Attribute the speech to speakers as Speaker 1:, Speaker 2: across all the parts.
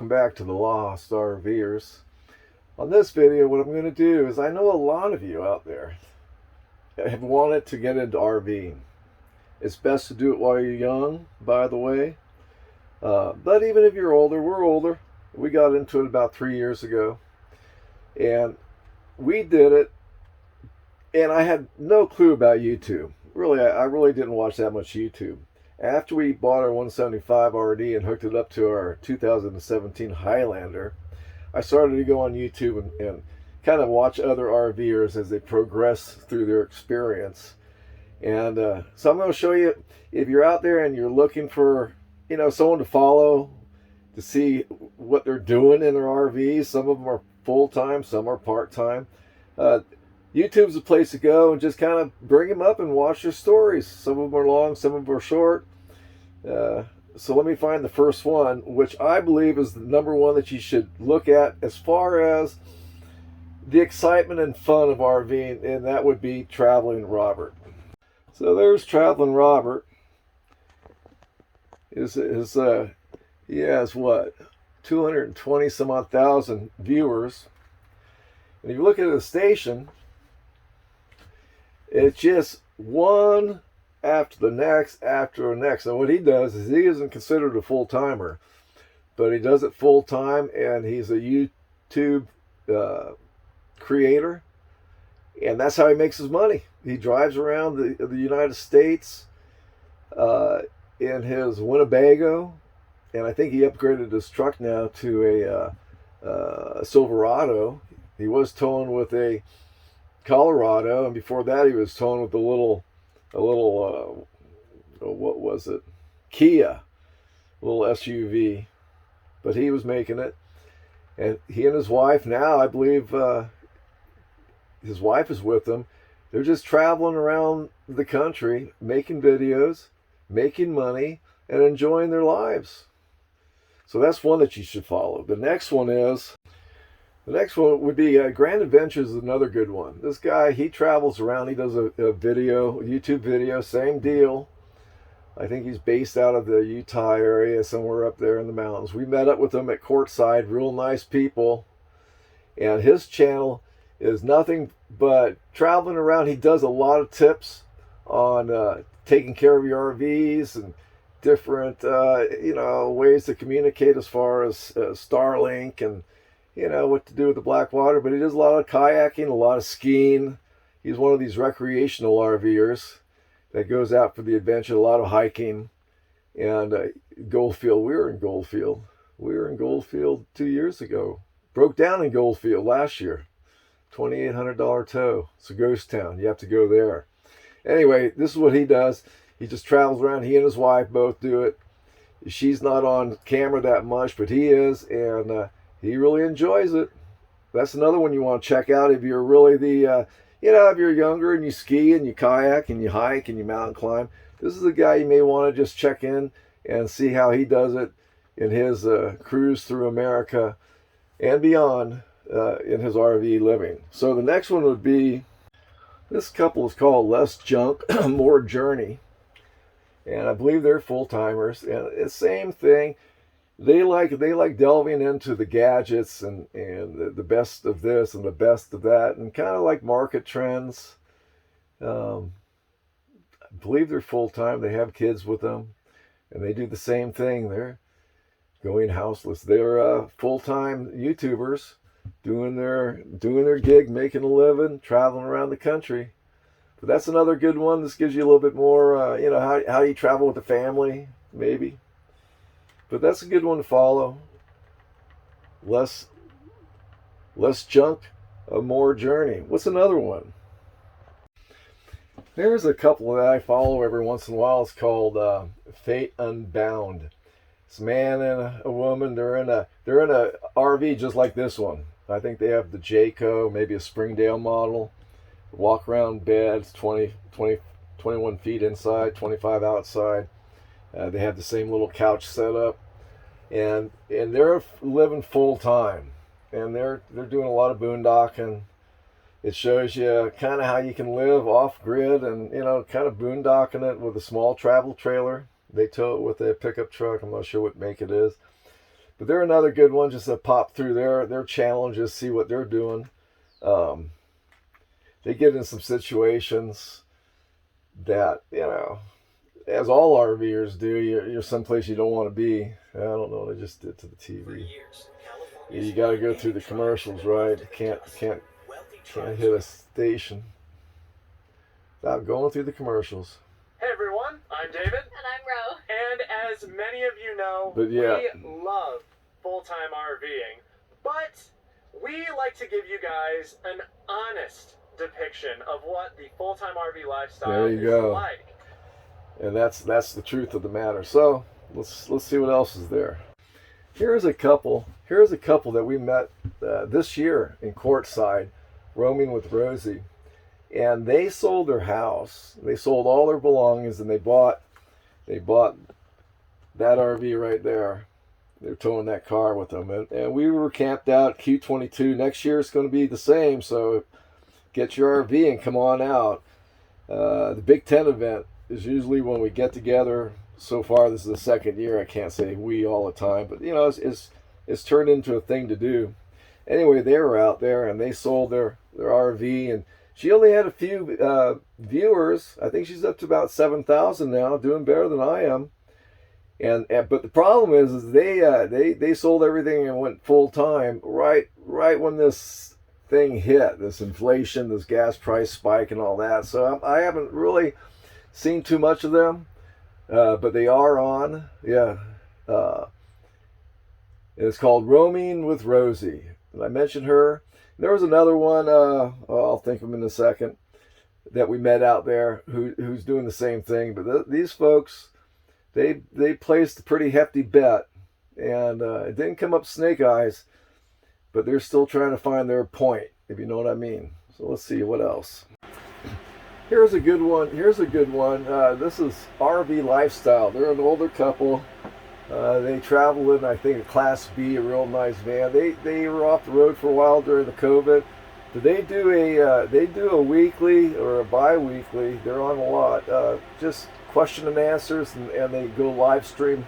Speaker 1: welcome back to the Lost RV'ers. On this video, what I'm going to do is, I know a lot of you out there have wanted to get into RVing. It's best to do it while you're young, by the way. But even if you're older, we're older. We got into it about 3 years ago. And we did it, and I had no clue about YouTube. Really, I really didn't watch that much YouTube. After we bought our 175 RD and hooked it up to our 2017 Highlander, I started to go on YouTube and kind of watch other RVers as they progress through their experience. And so I'm going to show you, if you're out there and you're looking for, someone to follow, to see what they're doing in their RVs. Some of them are full-time, some are part-time. YouTube's a place to go and just kind of bring them up and watch their stories. Some of them are long, some of them are short. So let me find the first one, which I believe is the number one that you should look at as far as the excitement and fun of RVing, and that would be Traveling Robert. So there's Traveling Robert. He has what, 220 some odd thousand viewers. And if you look at the station, it's just one after the next, after the next. And what he does is, he isn't considered a full-timer, but he does it full-time, and he's a YouTube creator, and that's how he makes his money. He drives around the United States in his Winnebago, and I think he upgraded his truck now to a Silverado. He was towing with a Colorado, and before that he was towing with a little what was it, Kia, a little SUV. But he was making it, and he and his wife, now I believe his wife is with him. They're just traveling around the country, making videos, making money, and enjoying their lives. So that's one that you should follow. The next one would be Grand Adventures is another good one. This guy, he travels around. He does a YouTube video, same deal. I think he's based out of the Utah area, somewhere up there in the mountains. We met up with him at Courtside, real nice people. And his channel is nothing but traveling around. He does a lot of tips on taking care of your RVs and different, ways to communicate as far as Starlink and what to do with the black water. But he does a lot of kayaking, a lot of skiing. He's one of these recreational RVers that goes out for the adventure, a lot of hiking. And Goldfield, we were in Goldfield 2 years ago. Broke down in Goldfield last year. $2,800 tow. It's a ghost town. You have to go there. Anyway, this is what he does. He just travels around. He and his wife both do it. She's not on camera that much, but he is, and he really enjoys it. That's another one you want to check out if you're really if you're younger and you ski and you kayak and you hike and you mountain climb. This is a guy you may want to just check in and see how he does it in his cruise through America and beyond in his RV living. So the next one would be, this couple is called Less Junk, More Journey. And I believe they're full-timers. And it's the same thing. They like delving into the gadgets and the best of this and the best of that, and kind of like market trends. I believe they're full-time. They have kids with them, and they do the same thing. They're going houseless. They're full-time YouTubers doing their gig, making a living, traveling around the country. But that's another good one. This gives you a little bit more, how you travel with the family, maybe. But that's a good one to follow. Less junk, more journey. What's another one? There's a couple that I follow every once in a while. It's called Fate Unbound. It's a man and a woman. They're in a RV just like this one. I think they have the Jayco, maybe a Springdale model. Walk around beds, 21 feet inside, 25 outside. They have the same little couch set up, and they're living full time, and they're doing a lot of boondocking. It shows you kind of how you can live off grid and kind of boondocking it with a small travel trailer. They tow it with a pickup truck. I'm not sure what make it is, But they're another good one just to pop through their challenges, see what they're doing. They get in some situations that, as all RVers do, you're someplace you don't want to be. I don't know what I just did to the TV. You got to go through the commercials, right? Can't hit a station without going through the commercials.
Speaker 2: Hey everyone, I'm David.
Speaker 3: And I'm Ro.
Speaker 2: And as many of you know,
Speaker 1: But yeah.
Speaker 2: we love full-time RVing, but we like to give you guys an honest depiction of what the full-time RV lifestyle is like.
Speaker 1: And that's the truth of the matter. So let's see what else is there. Here's a couple that we met this year in Quartzside, roaming with Rosie, and they sold their house. They sold all their belongings, and they bought that RV right there. They're towing that car with them, and we were camped out Q22. Next year it's going to be the same. So get your RV and come on out. The Big Tent event is usually when we get together. So far, this is the second year. I can't say we all the time, but it's turned into a thing to do. Anyway, they were out there and they sold their RV, and she only had a few viewers. I think she's up to about 7,000 now, doing better than I am. But the problem is they sold everything and went full time right when this thing hit, this inflation, this gas price spike, and all that. So I haven't really seen too much of them. But they are on, it's called Roaming with Rosie. I mentioned her. There was another one, I'll think of him in a second, that we met out there who's doing the same thing. But these folks, they placed a pretty hefty bet, and it didn't come up snake eyes, but they're still trying to find their point, if you know what I mean. So let's see what else. Here's a good one. This is RV Lifestyle. They're an older couple. They travel in, I think, a Class B, a real nice van. They were off the road for a while during the COVID. But they do a weekly or a bi-weekly. They're on a lot. Just question and answers, and they go live stream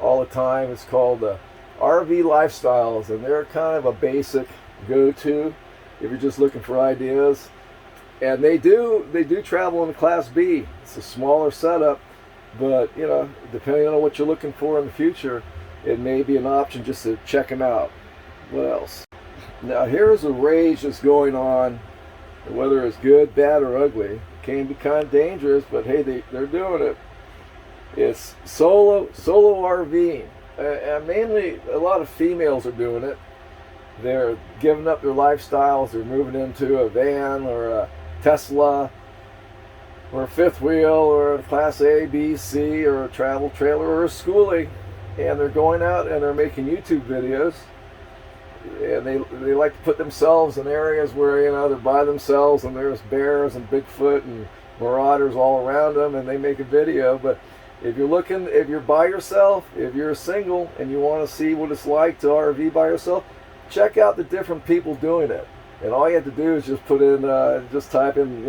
Speaker 1: all the time. It's called RV Lifestyles, and they're kind of a basic go-to if you're just looking for ideas. And they do travel in the Class B. It's a smaller setup, but depending on what you're looking for in the future, it may be an option just to check them out. What else? Now here's a rage that's going on, whether it's good, bad, or ugly. It can be kind of dangerous, but hey, they're doing it. It's solo RVing, and mainly a lot of females are doing it. They're giving up their lifestyles. They're moving into a van or a Tesla or a fifth wheel or a Class A, B, C, or a travel trailer or a schoolie, and they're going out and they're making YouTube videos, and they like to put themselves in areas where they're by themselves and there's bears and Bigfoot and marauders all around them, and they make a video. But if you're by yourself, if you're single and you want to see what it's like to RV by yourself, check out the different people doing it. And all you have to do is just put in, just type in,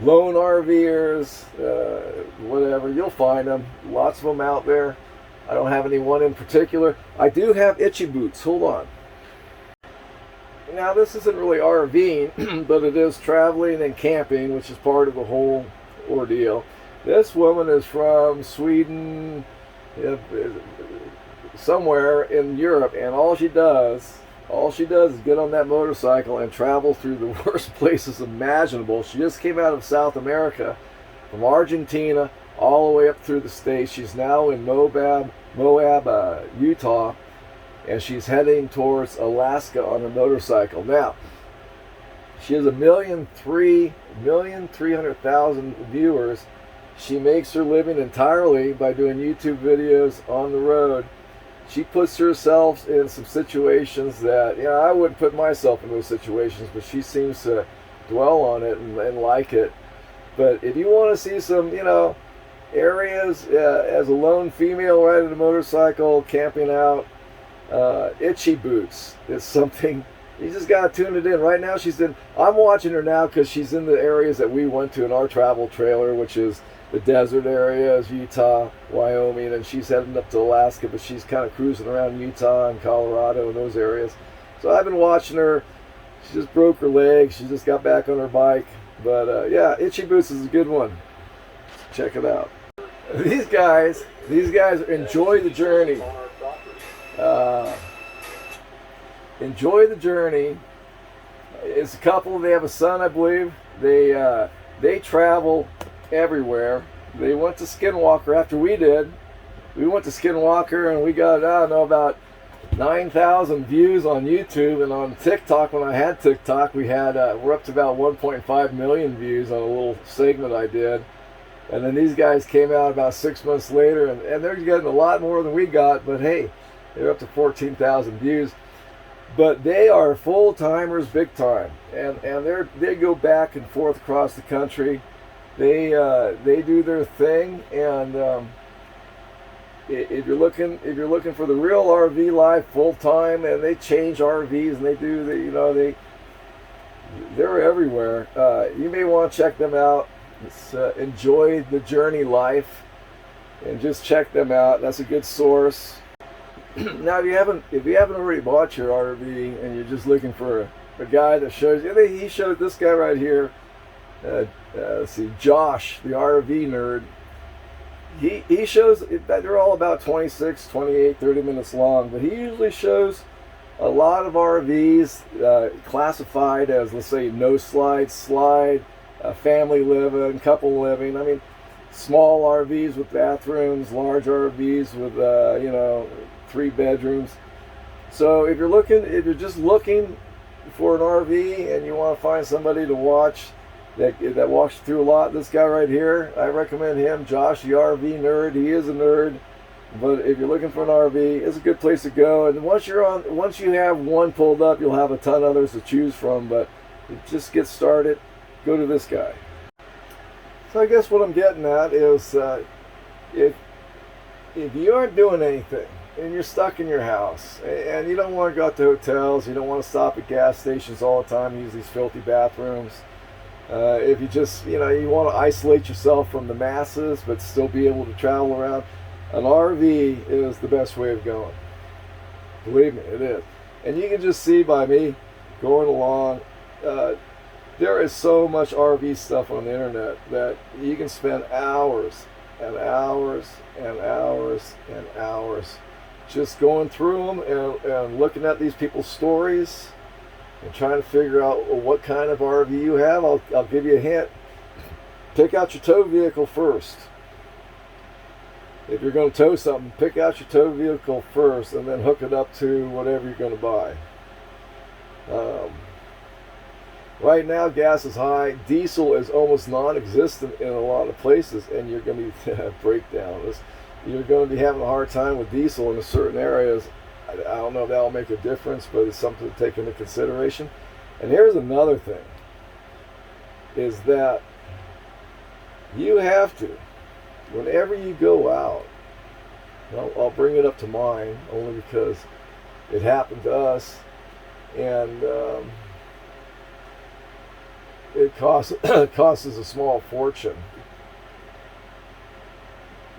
Speaker 1: lone RV'ers, whatever. You'll find them. Lots of them out there. I don't have any one in particular. I do have Itchy Boots. Hold on. Now, this isn't really RVing, but it is traveling and camping, which is part of the whole ordeal. This woman is from Sweden, somewhere in Europe, and all she does is get on that motorcycle and travel through the worst places imaginable. She just came out of South America, from Argentina all the way up through the states. She's now in Moab, Utah, and she's heading towards Alaska on a motorcycle. Now, she has 1,300,000 viewers. She makes her living entirely by doing YouTube videos on the road. She puts herself in some situations that, I wouldn't put myself in those situations, but she seems to dwell on it and like it. But if you want to see some, areas as a lone female riding a motorcycle, camping out, Itchy Boots is something. You just got to tune it in. Right now I'm watching her now because she's in the areas that we went to in our travel trailer, which is the desert areas, Utah, Wyoming, and she's heading up to Alaska, but she's kind of cruising around Utah and Colorado and those areas. So I've been watching her. She just broke her leg. She just got back on her bike. But yeah, Itchy Boots is a good one. Check it out. These guys enjoy the journey. Enjoy the journey. It's a couple. They have a son, I believe. They travel everywhere. They went to Skinwalker after we did. We went to Skinwalker and we got, I don't know, about 9,000 views on YouTube, and on TikTok, when I had TikTok, we're up to about 1.5 million views on a little segment I did. And then these guys came out about 6 months later, and they're getting a lot more than we got, but hey, they're up to 14,000 views. But they are full-timers big time, and they go back and forth across the country. They do their thing, and if you're looking for the real RV life full time, and they change RVs, and they're everywhere. You may want to check them out. It's Enjoy the Journey Life, and just check them out. That's a good source. Now, if you haven't already bought your RV and you're just looking for a guy that shows you, he showed this guy right here. Let's see, Josh, the RV nerd. He shows that they're all about 26, 28, 30 minutes long, but he usually shows a lot of RVs classified as, let's say, no slide, family living, couple living. I mean, small RVs with bathrooms, large RVs with 3 bedrooms. So if you're just looking for an RV and you want to find somebody to watch that walks through a lot, this guy right here, I recommend him, Josh, the RV nerd. He is a nerd, but if you're looking for an RV, it's a good place to go. And once you have one pulled up, you'll have a ton of others to choose from. But just get started, go to this guy. So I guess what I'm getting at is, if you aren't doing anything and you're stuck in your house and you don't want to go out to hotels, you don't want to stop at gas stations all the time, use these filthy bathrooms. If you just, you want to isolate yourself from the masses but still be able to travel around, an RV is the best way of going. Believe me, it is. And you can just see by me going along, there is so much RV stuff on the internet that you can spend hours and hours and hours and hours just going through them and looking at these people's stories and trying to figure out what kind of RV you have. I'll give you a hint. Pick out your tow vehicle first. If you're going to tow something, pick out your tow vehicle first and then hook it up to whatever you're going to buy. Right now, gas is high. Diesel is almost non-existent in a lot of places, and you're going to be breakdowns. You're going to be having a hard time with diesel in certain areas. I don't know if that'll make a difference, but it's something to take into consideration. And here's another thing, is that you have to, whenever you go out, I'll bring it up to mine only because it happened to us, and it costs us a small fortune.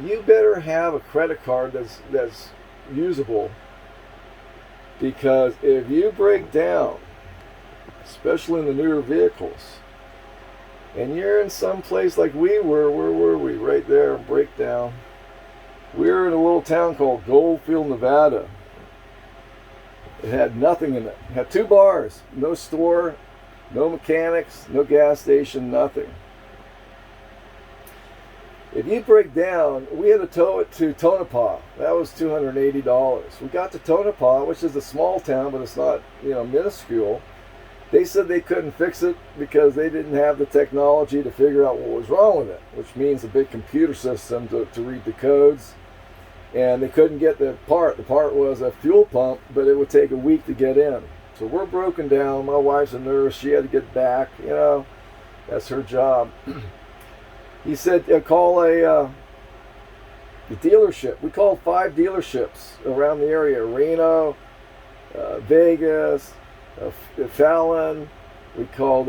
Speaker 1: You better have a credit card that's usable, because if you break down, especially in the newer vehicles, and you're in some place like we were, where were we? Right there, breakdown. We were in a little town called Goldfield, Nevada. It had nothing in it. It had 2 bars, no store, no mechanics, no gas station, nothing. If you break down, we had to tow it to Tonopah. That was $280. We got to Tonopah, which is a small town, but it's not, minuscule. They said they couldn't fix it because they didn't have the technology to figure out what was wrong with it, which means a big computer system to read the codes. And they couldn't get the part. The part was a fuel pump, but it would take a week to get in. So we're broken down. My wife's a nurse. She had to get back. That's her job. He said, call the dealership. We called 5 dealerships around the area. Reno, Vegas, Fallon. We called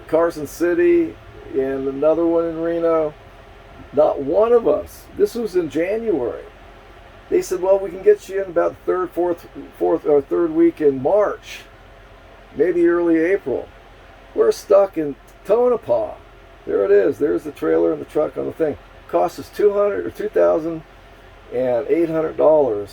Speaker 1: Carson City and another one in Reno. Not one of us. This was in January. They said, well, we can get you in about third week in March, maybe early April. We're stuck in Tonopah. There it is. There's the trailer and the truck on the thing. Cost us $2,800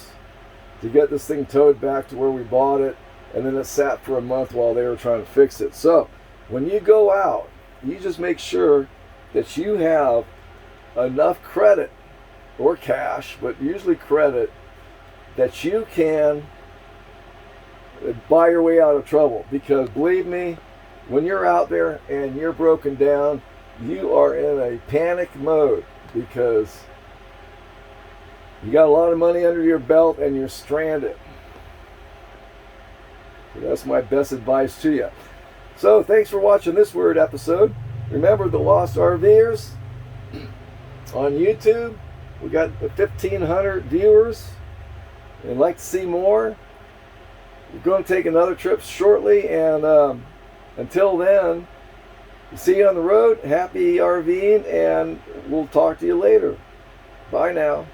Speaker 1: to get this thing towed back to where we bought it, and then it sat for a month while they were trying to fix it. So when you go out, you just make sure that you have enough credit or cash, but usually credit, that you can buy your way out of trouble. Because believe me, when you're out there and you're broken down, you are in a panic mode because you got a lot of money under your belt and you're stranded. So that's my best advice to you. So thanks for watching this weird episode. Remember the Lost RV'ers on YouTube. We got 1,500 viewers and like to see more. We're going to take another trip shortly, and until then, see you on the road. Happy RVing, and we'll talk to you later. Bye now.